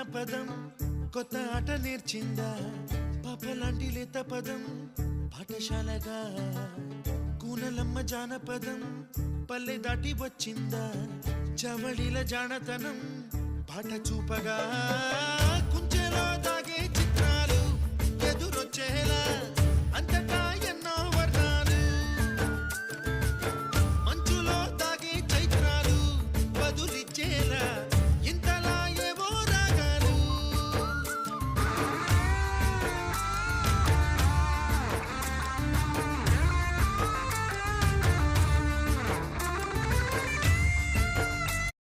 జానపదం కొత్త ఆట నేర్చిందా పాపలాంటి లేత పదం పాఠశాలగా కూనలమ్మ జానపదం పల్లె దాటి వచ్చిందా చవళిల జానతనం పాట చూపగా కుంచెలో